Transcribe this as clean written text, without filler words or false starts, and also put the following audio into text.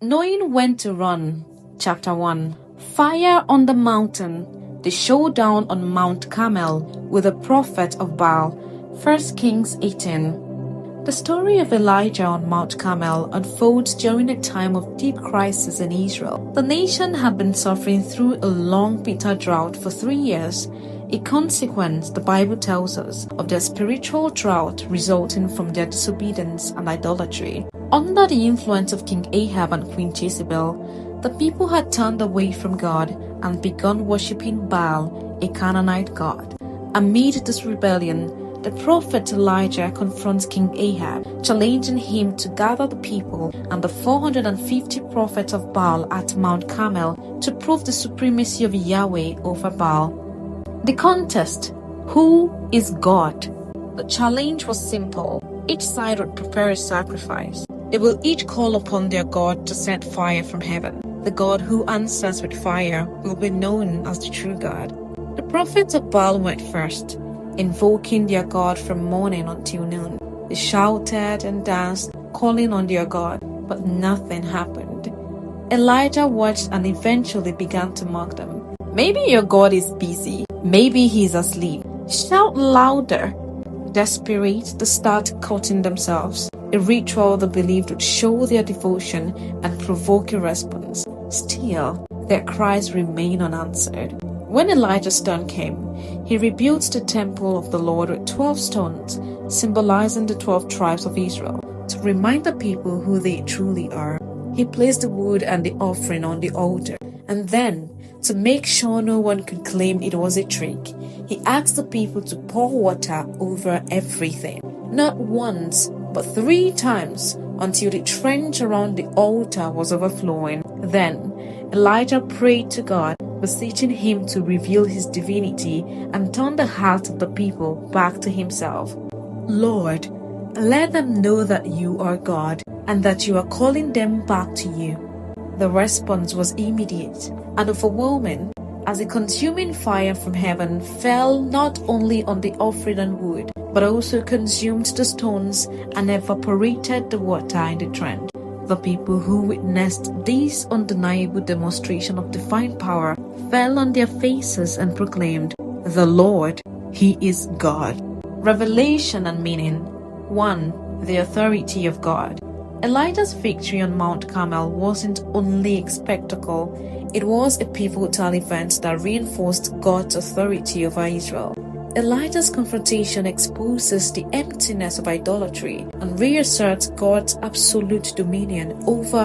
Knowing when to run. Chapter 1. Fire on the mountain. The showdown on Mount Carmel with the prophet of Baal. 1 Kings 18. The story of Elijah on Mount Carmel unfolds during a time of deep crisis in Israel. The nation had been suffering through a long bitter drought for 3 years, a consequence, the Bible tells us, of their spiritual drought resulting from their disobedience and idolatry. Under the influence of King Ahab and Queen Jezebel, the people had turned away from God and begun worshipping Baal, a Canaanite god. Amid this rebellion, the prophet Elijah confronts King Ahab, challenging him to gather the people and the 450 prophets of Baal at Mount Carmel to prove the supremacy of Yahweh over Baal. The contest: who is God? The challenge was simple. Each side would prepare a sacrifice. They will each call upon their God to send fire from heaven. The God who answers with fire will be known as the true God. The prophets of Baal went first, invoking their God from morning until noon. They shouted and danced, calling on their God, but nothing happened. Elijah watched and eventually began to mock them. Maybe your God is busy. Maybe he's asleep. Shout louder. Desperate, they start cutting themselves, a ritual they believed would show their devotion and provoke a response. Still, their cries remain unanswered. When Elijah's turn came, he rebuilt the temple of the Lord with 12 stones, symbolizing the 12 tribes of Israel, to remind the people who they truly are. He placed the wood and the offering on the altar, and then, to make sure no one could claim it was a trick, he asked the people to pour water over everything. Not once, but 3 times, until the trench around the altar was overflowing. Then, Elijah prayed to God, beseeching him to reveal his divinity and turn the hearts of the people back to himself. Lord, let them know that you are God and that you are calling them back to you. The response was immediate and overwhelming, as a consuming fire from heaven fell not only on the offering and wood, but also consumed the stones and evaporated the water in the trench. The people who witnessed this undeniable demonstration of divine power fell on their faces and proclaimed, "The Lord, He is God." Revelation and meaning. 1. The authority of God. Elijah's victory on Mount Carmel wasn't only a spectacle, it was a pivotal event that reinforced God's authority over Israel. Elijah's confrontation exposes the emptiness of idolatry and reasserts God's absolute dominion over